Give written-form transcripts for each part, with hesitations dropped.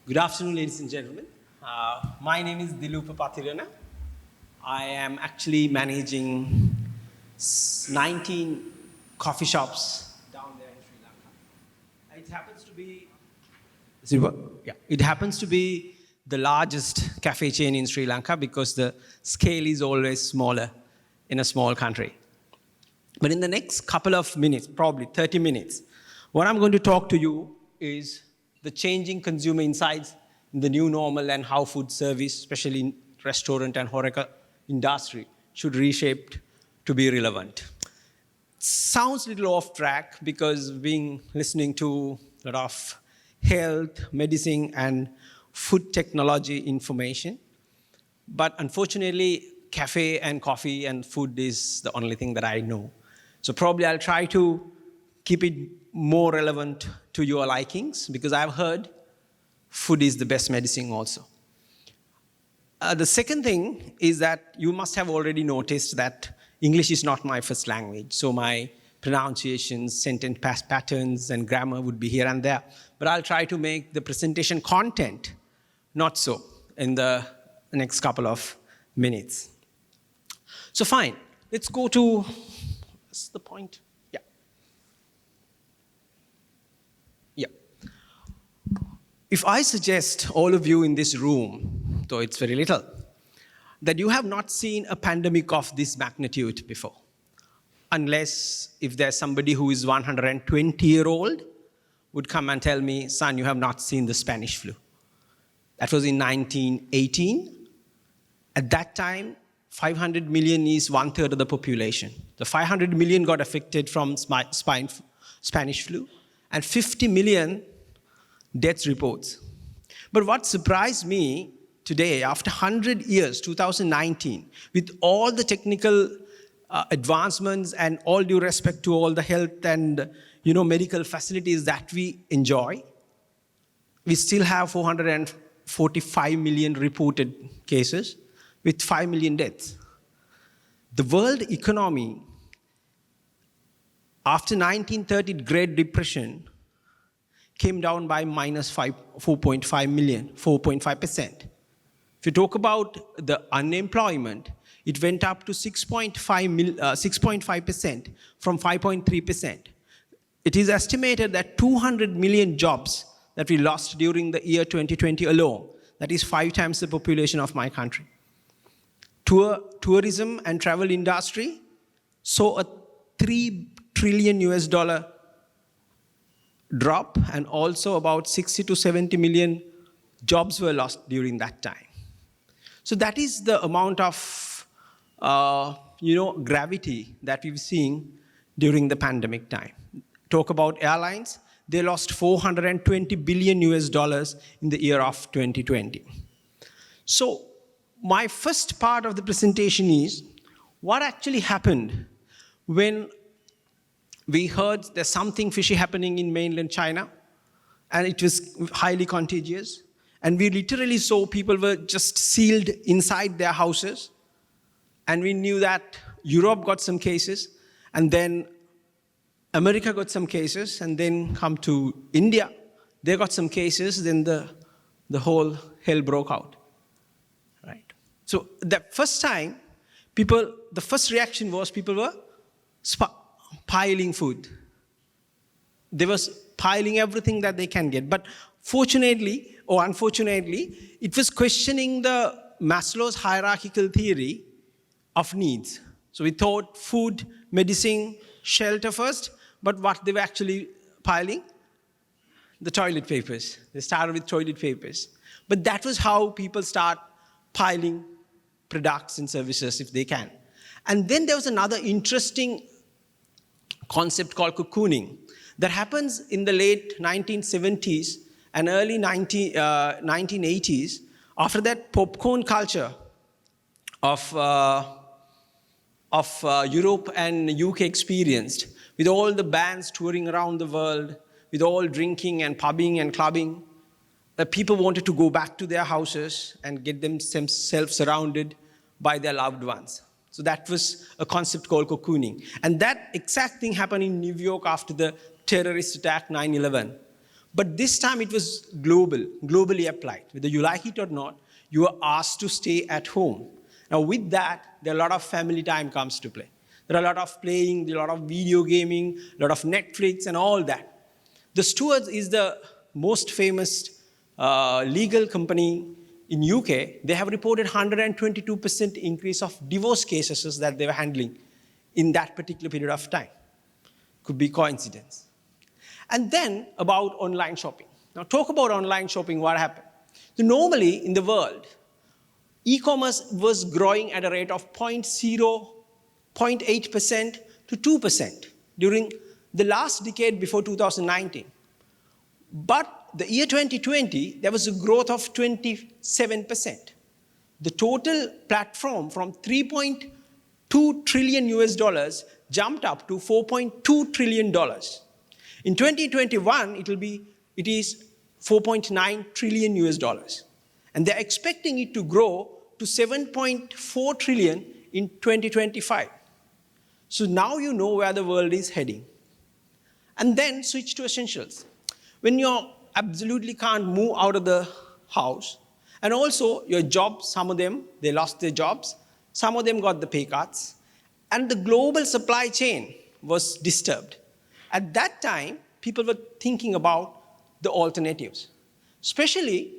Good afternoon, ladies and gentlemen. My name is Dilupa Pathirana. I am actually managing 19 coffee shops down there in Sri Lanka. It happens to be, it happens to be the largest cafe chain in Sri Lanka because the scale is always smaller in a small country. But in the next couple of minutes, probably 30 minutes, what I'm going to talk to you is the changing consumer insights in the new normal and how food service, especially in restaurant and HoReCa industry, should reshape to be relevant. Sounds a little off track because being listening to a lot of health, medicine, and food technology information. But unfortunately, cafe and coffee and food is the only thing that I know. So probably I'll try to keep it more relevant to your likings because I've heard food is the best medicine also. The second thing is that you must have already noticed that English is not my first language. So my pronunciations, sentence patterns, and grammar would be here and there. But I'll try to make the presentation content not so in the next couple of minutes. So fine, let's go to, what's the point? If I suggest all of you in this room, though it's very little, that you have not seen a pandemic of this magnitude before, unless if there's somebody who is 120-year-old would come and tell me, son, you have not seen the Spanish flu. That was in 1918. At that time, 500 million is 1/3 of the population. The 500 million got affected from Spanish flu, and 50 million death reports. But what surprised me today, after 100 years, 2019, with all the technical advancements and all due respect to all the health and medical facilities that we enjoy, we still have 445 million reported cases with 5 million deaths. The world economy, after 1930 Great Depression, came down by minus 4.5%. If you talk about the unemployment, it went up to 6.5% from 5.3%. It is estimated that 200 million jobs that we lost during the year 2020 alone, that is 5 times the population of my country. Tourism and travel industry saw a $3 trillion drop, and also about 60 to 70 million jobs were lost during that time. So that is the amount of gravity that we've seen during the pandemic time. Talk about airlines, they lost $420 billion in the year of 2020. So my first part of the presentation is what actually happened when we heard there's something fishy happening in mainland China, and it was highly contagious. And we literally saw people were just sealed inside their houses. And we knew that Europe got some cases, and then America got some cases, and then come to India, they got some cases, then the whole hell broke out. Right? So the first time, the first reaction was people were piling food. They was piling everything that they can get. But fortunately or unfortunately, it was questioning the Maslow's hierarchical theory of needs. So we thought food, medicine, shelter first, but what they were actually piling? The toilet papers. They started with toilet papers. But that was how people start piling products and services if they can. And then there was another interesting concept called cocooning that happens in the late 1970s and early 1980s. After that popcorn culture of Europe and UK experienced, with all the bands touring around the world, with all drinking and pubbing and clubbing, the people wanted to go back to their houses and get themselves surrounded by their loved ones. So that was a concept called cocooning. And that exact thing happened in New York after the terrorist attack 9/11. But this time it was globally applied. Whether you like it or not, you are asked to stay at home. Now with that, there are a lot of family time comes to play. There are a lot of playing, there are a lot of video gaming, a lot of Netflix and all that. The Stewards is the most famous legal company in UK. They have reported 122% increase of divorce cases that they were handling in that particular period of time. Could be coincidence. And then about online shopping. Now talk about online shopping, what happened? So normally in the world, e-commerce was growing at a rate of 0.8% to 2% during the last decade before 2019. But the year 2020, there was a growth of 27%. The total platform from 3.2 trillion US dollars jumped up to 4.2 trillion dollars. In 2021, it is 4.9 trillion US dollars. And they're expecting it to grow to 7.4 trillion in 2025. So now you know where the world is heading. And then switch to essentials. When you absolutely can't move out of the house, and also your job, some of them, they lost their jobs, some of them got the pay cuts, and the global supply chain was disturbed. At that time, people were thinking about the alternatives, especially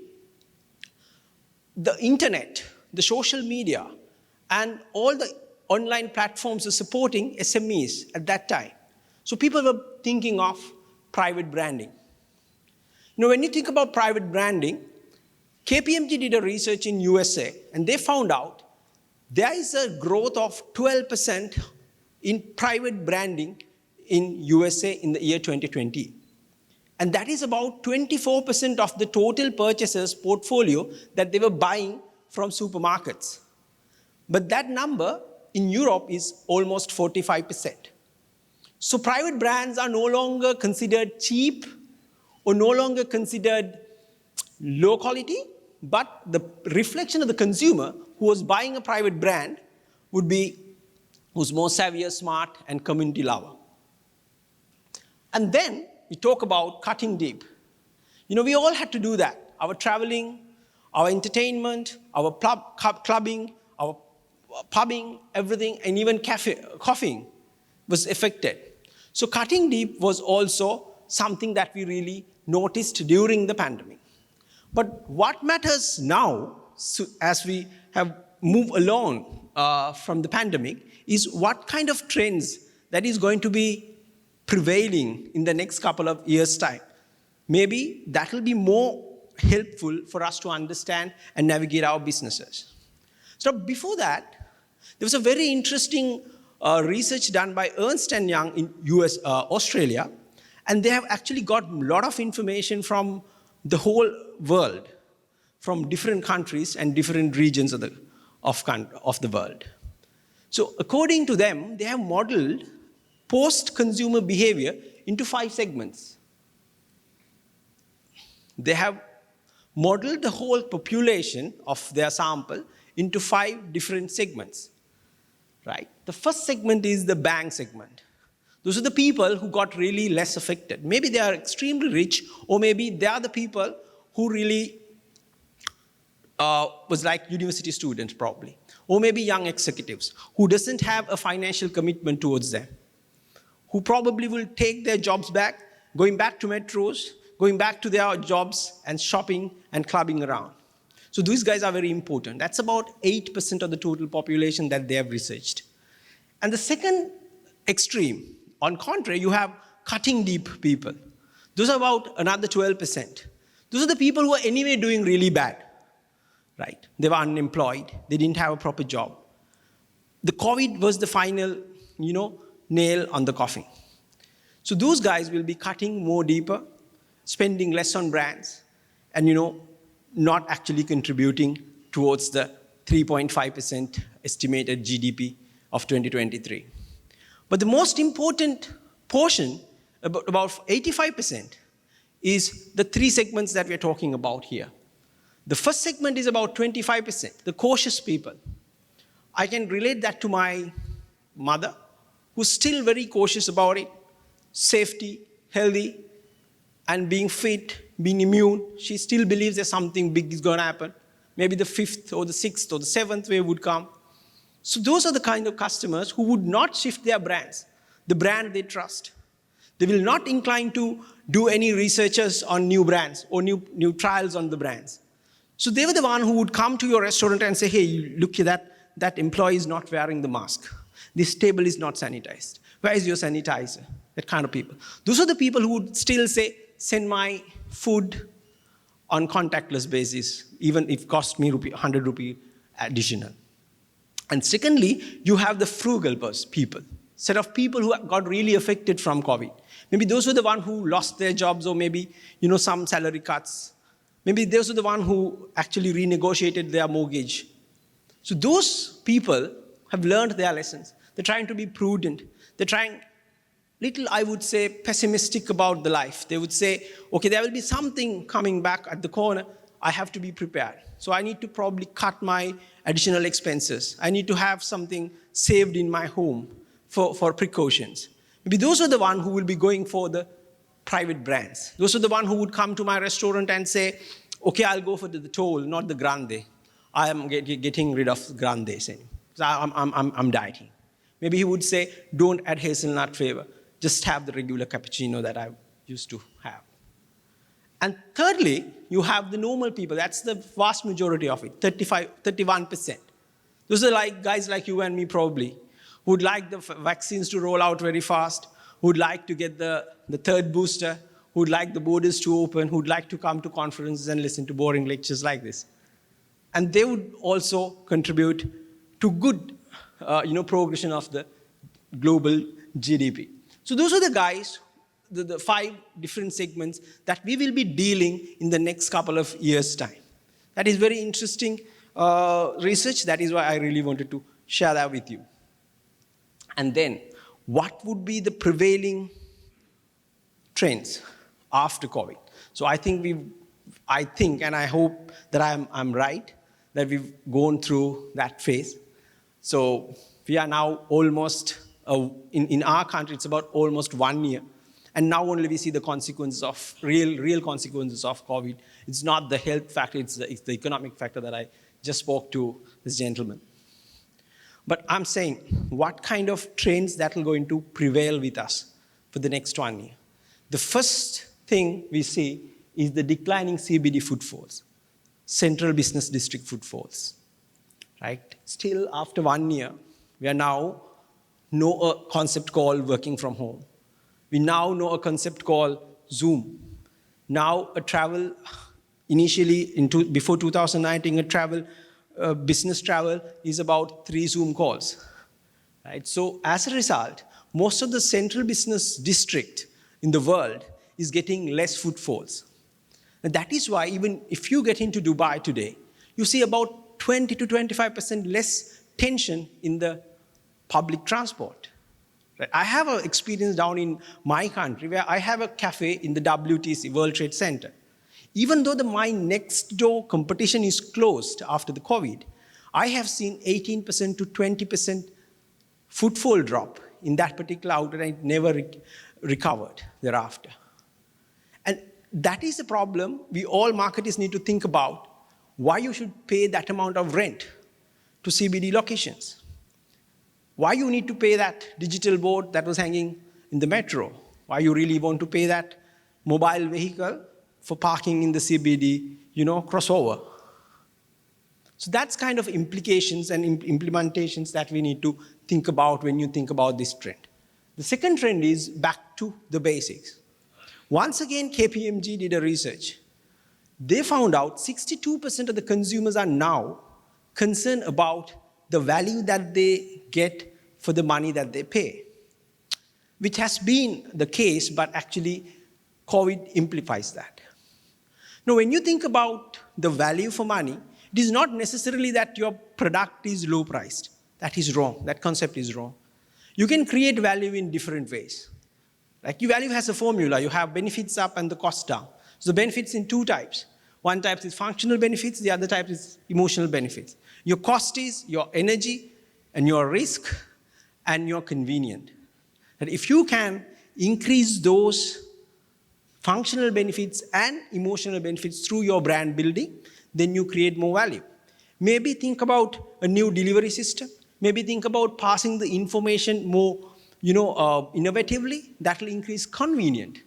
the internet, the social media, and all the online platforms are supporting SMEs at that time. So people were thinking of private branding. You know, when you think about private branding, KPMG did a research in USA, and they found out there is a growth of 12% in private branding in USA in the year 2020. And that is about 24% of the total purchasers' portfolio that they were buying from supermarkets. But that number in Europe is almost 45%. So private brands are no longer considered cheap or no longer considered low quality, but the reflection of the consumer who was buying a private brand would be who's more savvy, smart, and community lover. And then we talk about cutting deep. You know, we all had to do that. Our traveling, our entertainment, our clubbing, our pubbing, everything, and even coughing was affected. So cutting deep was also something that we really noticed during the pandemic. But what matters now, as we have moved along from the pandemic, is what kind of trends that is going to be prevailing in the next couple of years' time. Maybe that will be more helpful for us to understand and navigate our businesses. So before that, there was a very interesting research done by Ernst & Young in Australia, and they have actually got a lot of information from the whole world, from different countries and different regions of the world. So according to them, they have modeled post-consumer behavior into 5 segments. They have modeled the whole population of their sample into 5 different segments, right? The first segment is the bang segment. Those are the people who got really less affected. Maybe they are extremely rich, or maybe they are the people who really was like university students probably, or maybe young executives who doesn't have a financial commitment towards them, who probably will take their jobs back, going back to metros, going back to their jobs and shopping and clubbing around. So these guys are very important. That's about 8% of the total population that they have researched. And the second extreme, on contrary, you have cutting deep people. Those are about another 12%. Those are the people who are anyway doing really bad, right? They were unemployed. They didn't have a proper job. The COVID was the final, nail on the coffin. So those guys will be cutting more deeper, spending less on brands, and not actually contributing towards the 3.5% estimated GDP of 2023. But the most important portion, about 85%, is the 3 segments that we're talking about here. The first segment is about 25%, the cautious people. I can relate that to my mother, who's still very cautious about it, safety, healthy, and being fit, being immune, she still believes there's something big is going to happen. Maybe the 5th or the 6th or the 7th wave would come. So those are the kind of customers who would not shift their brands, the brand they trust. They will not incline to do any researches on new brands or new trials on the brands. So they were the one who would come to your restaurant and say, hey, look here, that employee is not wearing the mask. This table is not sanitized. Where is your sanitizer? That kind of people. Those are the people who would still say, send my food on contactless basis, even if it cost me 100 rupee additional. And secondly, you have the frugal people, set of people who got really affected from COVID. Maybe those were the ones who lost their jobs, or maybe some salary cuts. Maybe those are the ones who actually renegotiated their mortgage. So those people have learned their lessons. They're trying to be prudent. They're trying little, I would say, pessimistic about the life. They would say, okay, there will be something coming back at the corner. I have to be prepared. So I need to probably cut my additional expenses. I need to have something saved in my home for precautions. Maybe those are the ones who will be going for the private brands. Those are the ones who would come to my restaurant and say, okay, I'll go for the tall, not the grande. I am getting rid of grandes. So I'm dieting. Maybe he would say, don't add hazelnut flavor. Just have the regular cappuccino that I used to have. And thirdly, you have the normal people. That's the vast majority of it, 31%. Those are like guys like you and me probably, who would like the vaccines to roll out very fast, who would like to get the third booster, who would like the borders to open, who would like to come to conferences and listen to boring lectures like this. And they would also contribute to good progression of the global GDP. So those are the guys, the 5 different segments that we will be dealing in the next couple of years' time. That is very interesting research. That is why I really wanted to share that with you. And then, what would be the prevailing trends after COVID? So I think and I hope that I'm right, that we've gone through that phase. So we are now almost, in our country, it's about almost 1 year. And now only we see the consequences of, real consequences of COVID. It's not the health factor, it's the economic factor that I just spoke to this gentleman. But I'm saying, what kind of trends that will going to prevail with us for the next 1 year? The first thing we see is the declining CBD footfalls, central business district footfalls, right? Still, after 1 year, we are now know a concept called working from home. We now know a concept called Zoom. Now a travel, initially, before 2019, a travel, business travel is about 3 Zoom calls, right? So as a result, most of the central business district in the world is getting less footfalls. And that is why even if you get into Dubai today, you see about 20 to 25% less tension in the public transport. Right? I have an experience down in my country where I have a cafe in the WTC, World Trade Center. Even though my next door competition is closed after the COVID, I have seen 18% to 20% footfall drop in that particular outlet, and it never recovered thereafter. And that is the problem we all marketers need to think about, why you should pay that amount of rent to CBD locations. Why you need to pay that digital board that was hanging in the metro? Why you really want to pay that mobile vehicle for parking in the CBD, crossover? So that's kind of implications and implementations that we need to think about when you think about this trend. The second trend is back to the basics. Once again, KPMG did a research. They found out 62% of the consumers are now concerned about the value that they get for the money that they pay, which has been the case, but actually COVID amplifies that. Now, when you think about the value for money, it is not necessarily that your product is low priced. That is wrong. That concept is wrong. You can create value in different ways. Like your value has a formula. You have benefits up and the cost down. So the benefits in 2 types. One type is functional benefits. The other type is emotional benefits. Your cost is your energy and your risk and your convenience. And if you can increase those functional benefits and emotional benefits through your brand building, then you create more value. Maybe think about a new delivery system. Maybe think about passing the information more, innovatively. That will increase convenience.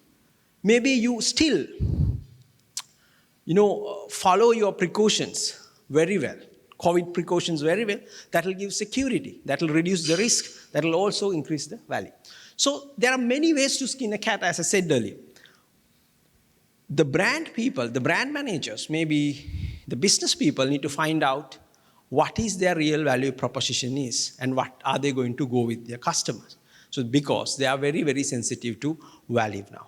Maybe you still, follow your precautions very well, COVID precautions very well. That will give security. That will reduce the risk. That will also increase the value. So there are many ways to skin a cat, as I said earlier. The brand people, the brand managers, maybe the business people need to find out what is their real value proposition is and what are they going to go with their customers. So because they are very, very sensitive to value now.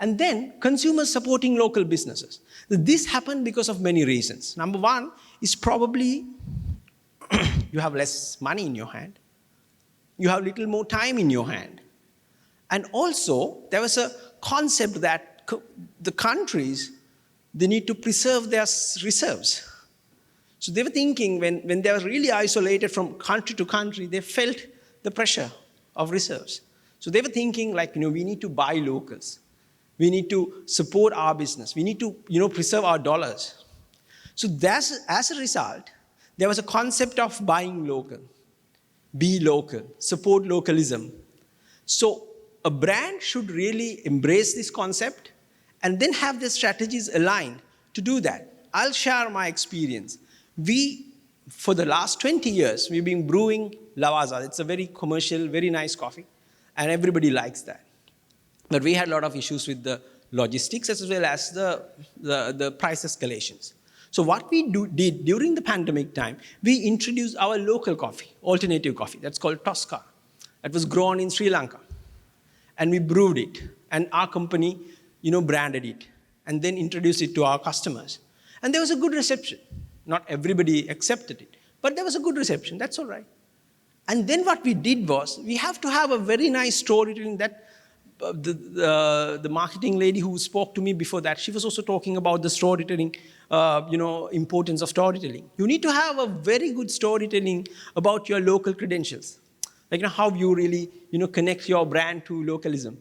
And then consumers supporting local businesses. This happened because of many reasons. Number one is probably you have less money in your hand. You have little more time in your hand. And also, there was a concept that the countries, they need to preserve their reserves. So they were thinking when they were really isolated from country to country, they felt the pressure of reserves. So they were thinking like, we need to buy locals. We need to support our business. We need to, preserve our dollars. So as a result, there was a concept of buying local, be local, support localism. So a brand should really embrace this concept and then have the strategies aligned to do that. I'll share my experience. For the last 20 years, we've been brewing Lavazza. It's a very commercial, very nice coffee, and everybody likes that. But we had a lot of issues with the logistics as well as the price escalations. So what we did during the pandemic time, we introduced our local coffee, alternative coffee. That's called Tosca. That was grown in Sri Lanka. And we brewed it. And our company, branded it. And then introduced it to our customers. And there was a good reception. Not everybody accepted it. But there was a good reception. That's all right. And then what we did was, we have to have a very nice storytelling that the marketing lady who spoke to me before that, she was also talking about the storytelling, importance of storytelling. You need to have a very good storytelling about your local credentials. Like, how you really, connect your brand to localism.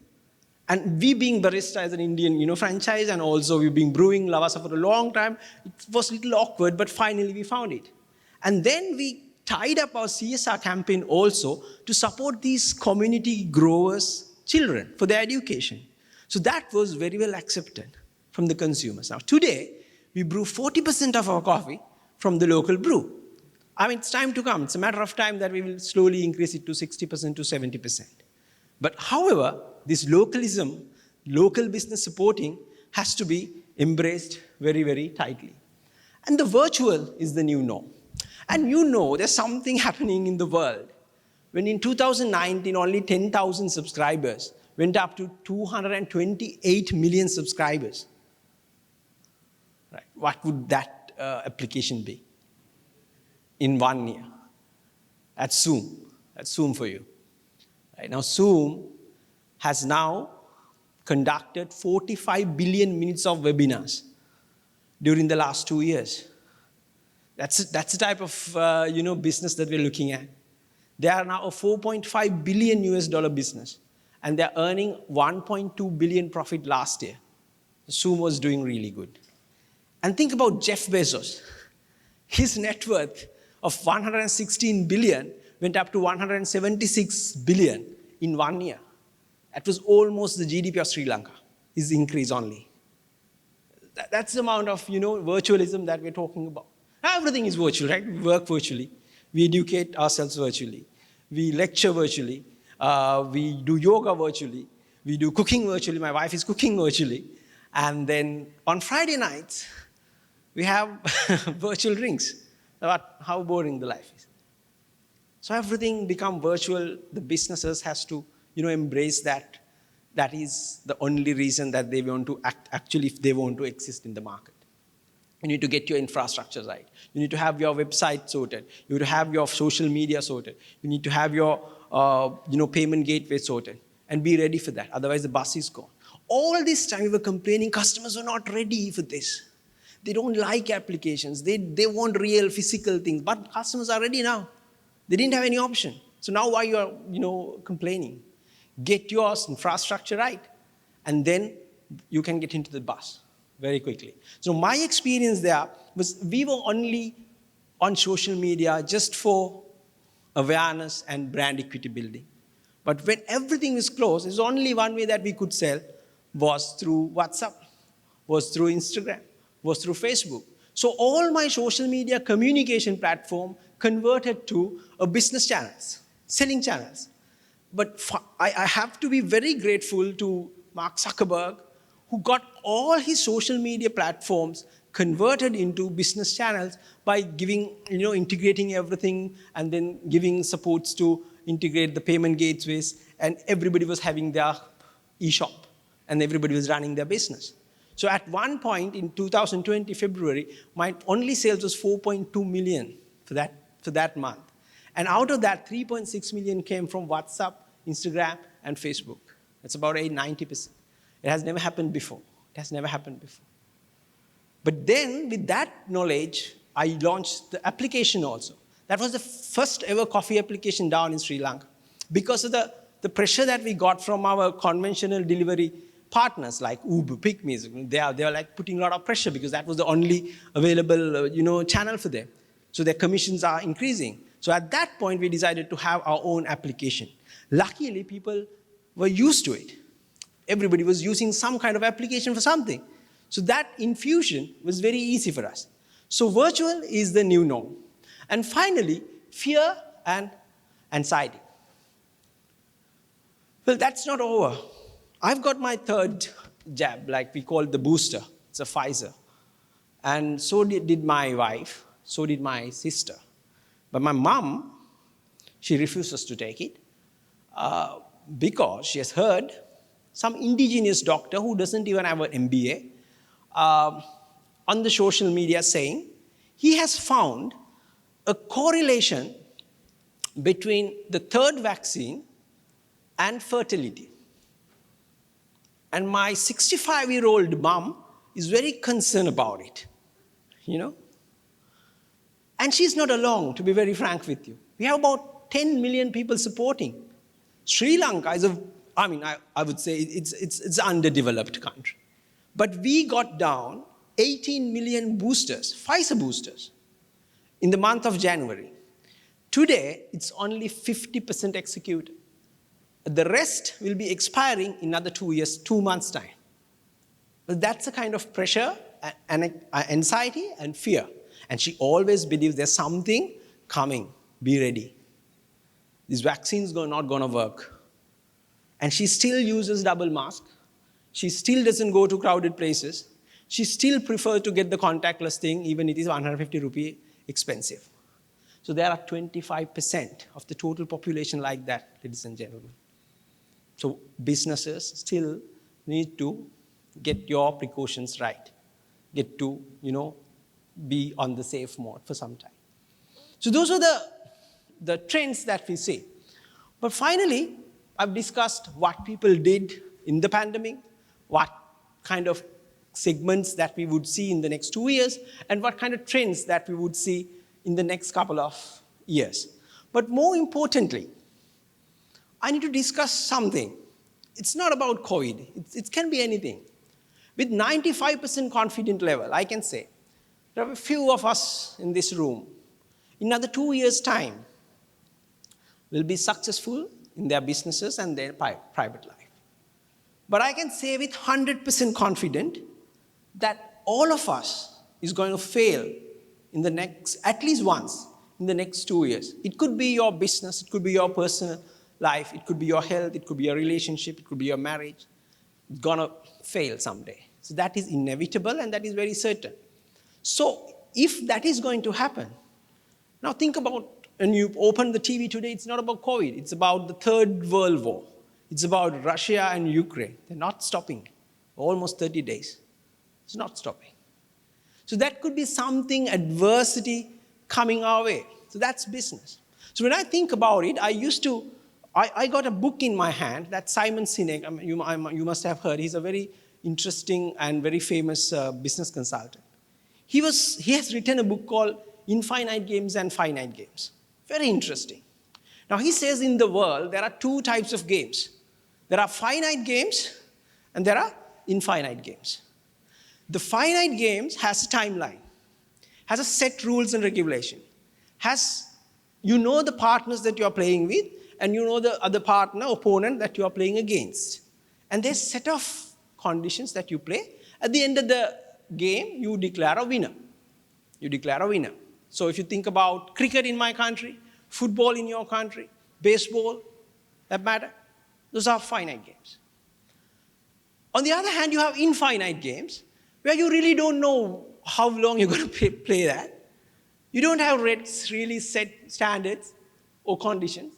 And we being Barista as an Indian, franchise, and also we've been brewing Lavazza for a long time, it was a little awkward, but finally we found it. And then we tied up our CSR campaign also to support these community growers' children for their education. So that was very well accepted from the consumers. Now today, we brew 40% of our coffee from the local brew. It's time to come. It's a matter of time that we will slowly increase it to 60% to 70%. But however, this localism, local business supporting has to be embraced very, very tightly. And the virtual is the new norm. And there's something happening in the world. When in 2019, only 10,000 subscribers went up to 228 million subscribers. Right? What would that application be in 1 year? That's Zoom. That's Zoom for you. Right? Now, Zoom has now conducted 45 billion minutes of webinars during the last 2 years. That's the type of business that we're looking at. They are now a $4.5 billion business, and they're earning 1.2 billion profit last year. Zoom was doing really good. And think about Jeff Bezos. His net worth of 116 billion went up to 176 billion in 1 year. That was almost the GDP of Sri Lanka, his increase only. That's the amount of, virtualism that we're talking about. Everything is virtual, right? We work virtually. We educate ourselves virtually. We lecture virtually. We do yoga virtually. We do cooking virtually. My wife is cooking virtually. And then on Friday nights, we have virtual drinks. How boring the life is. So everything become virtual. The businesses has to, embrace that. That is the only reason that they want to actually, if they want to exist in the market. You need to get your infrastructure right. You need to have your website sorted. You need to have your social media sorted. You need to have your, payment gateway sorted. And be ready for that. Otherwise, the bus is gone. All this time, we were complaining customers are not ready for this. They don't like applications. They want real physical things. But customers are ready now. They didn't have any option. So now why you are, complaining? Get your infrastructure right. And then you can get into the bus very quickly. So my experience there was we were only on social media just for awareness and brand equity building. But when everything was closed, there's only one way that we could sell was through WhatsApp, was through Instagram, was through Facebook. So all my social media communication platform converted to a business channels, selling channels. But I have to be very grateful to Mark Zuckerberg, who got all his social media platforms converted into business channels by giving, integrating everything and then giving supports to integrate the payment gateways, and everybody was having their e-shop and everybody was running their business. So at one point in 2020, February, my only sales was 4.2 million for that month. And out of that, 3.6 million came from WhatsApp, Instagram, and Facebook. That's about 90%. It has never happened before. It has never happened before. But then, with that knowledge, I launched the application also. That was the first ever coffee application down in Sri Lanka. Because of the pressure that we got from our conventional delivery partners like Uber, PicMe, they are like putting a lot of pressure because that was the only available channel for them. So their commissions are increasing. So at that point, we decided to have our own application. Luckily, people were used to it. Everybody was using some kind of application for something. So that infusion was very easy for us. So virtual is the new norm. And finally, fear and anxiety. Well, that's not over. I've got my third jab, like we call it the booster. It's a Pfizer. And so did my wife, so did my sister. But my mom, she refuses to take it because she has heard some indigenous doctor who doesn't even have an MBA on the social media saying he has found a correlation between the third vaccine and fertility. And my 65-year-old mom is very concerned about it, And she's not alone, to be very frank with you. We have about 10 million people supporting. Sri Lanka is I would say it's an underdeveloped country. But we got down 18 million boosters, Pfizer boosters, in the month of January. Today, it's only 50% executed. The rest will be expiring in another 2 years, 2 months' time. But that's a kind of pressure and anxiety and fear. And she always believes there's something coming. Be ready. These vaccines are not going to work. And she still uses double mask. She still doesn't go to crowded places. She still prefers to get the contactless thing, even if it is 150 rupee expensive. So there are 25% of the total population like that, ladies and gentlemen. So businesses still need to get your precautions right. Get to, be on the safe mode for some time. So those are the trends that we see. But finally, I've discussed what people did in the pandemic, what kind of segments that we would see in the next 2 years, and what kind of trends that we would see in the next couple of years. But more importantly, I need to discuss something. It's not about COVID. It can be anything. With 95% confidence level, I can say, there are a few of us in this room, in another 2 years' time, will be successful in their businesses and their private life. But I can say with 100% confidence that all of us is going to fail in the next, at least once, in the next 2 years. It could be your business, it could be your personal life, it could be your health, it could be your relationship, it could be your marriage. It's going to fail someday. So that is inevitable and that is very certain. So if that is going to happen, now think about, when you open the TV today, it's not about COVID. It's about the Third World War. It's about Russia and Ukraine. They're not stopping. Almost 30 days. It's not stopping. So that could be something, adversity coming our way. So that's business. So when I think about it, I got a book in my hand that Simon Sinek, you must have heard, he's a very interesting and very famous business consultant. He has written a book called Infinite Games and Finite Games. Very interesting. Now he says in the world, there are two types of games. There are finite games and there are infinite games. The finite games has a timeline, has a set rules and regulation, you know the partners that you're playing with, and you know the other partner, opponent that you're playing against. And there's a set of conditions that you play. At the end of the game, you declare a winner. You declare a winner. So if you think about cricket in my country, football in your country, baseball, that matter, those are finite games. On the other hand, you have infinite games where you really don't know how long you're going to play that. You don't have really set standards or conditions.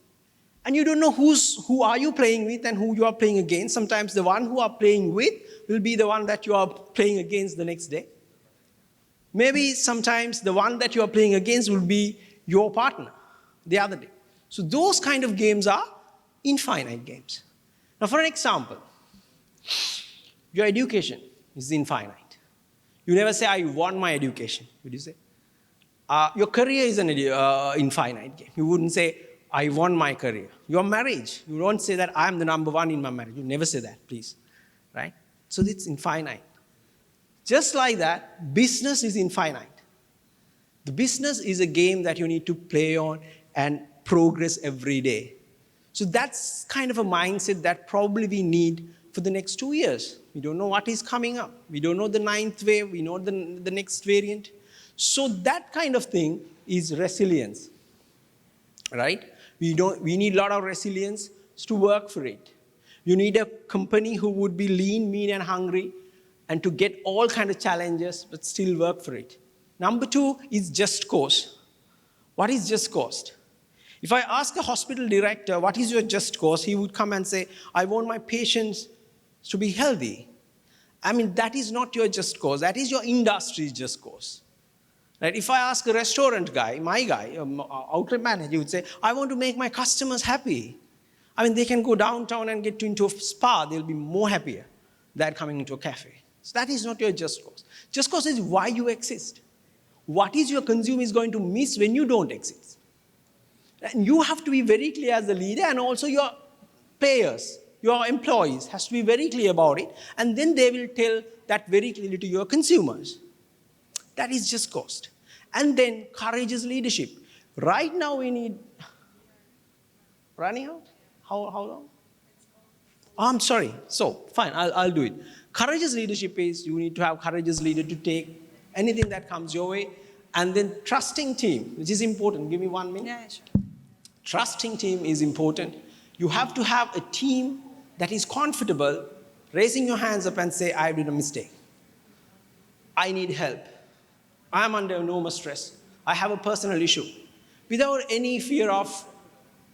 And you don't know who are you playing with and who you are playing against. Sometimes the one who are playing with will be the one that you are playing against the next day. Maybe sometimes the one that you are playing against will be your partner the other day. So those kind of games are infinite games. Now for an example, your education is infinite. You never say, I won my education. Would you say? Your career is an infinite game. You wouldn't say, I won my career. Your marriage, you don't say that I'm the number one in my marriage. You never say that, please. Right? So it's infinite. Just like that, business is infinite. The business is a game that you need to play on and progress every day. So that's kind of a mindset that probably we need for the next 2 years. We don't know what is coming up. We don't know the 9th wave. We know the next variant. So that kind of thing is resilience, right? We need a lot of resilience to work for it. You need a company who would be lean, mean, and hungry, and to get all kinds of challenges, but still work for it. Number 2 is just cause. What is just cause? If I ask a hospital director, what is your just cause? He would come and say, I want my patients to be healthy. I mean, that is not your just cause. That is your industry's just cause. Right? If I ask a restaurant guy, my guy, outlet manager, he would say, I want to make my customers happy. I mean, they can go downtown and get into a spa. They'll be more happier than coming into a cafe. So that is not your just cause. Just cause is why you exist. What is your consumer is going to miss when you don't exist? And you have to be very clear as a leader, and also your players, your employees has to be very clear about it, and then they will tell that very clearly to your consumers. That is just cost. And then courageous leadership. Right now we need, running out? How long? Oh, I'm sorry. So, fine, I'll do it. Courageous leadership is you need to have courageous leader to take anything that comes your way. And then trusting team, which is important. Give me 1 minute. Yeah, sure. Trusting team is important. You have to have a team that is comfortable raising your hands up and say, I did a mistake. I need help. I am under enormous stress. I have a personal issue. Without any fear of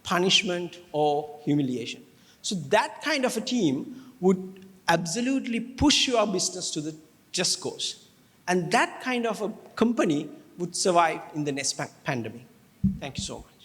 punishment or humiliation. So that kind of a team would absolutely push your business to the just cause. And that kind of a company would survive in the next pandemic. Thank you so much.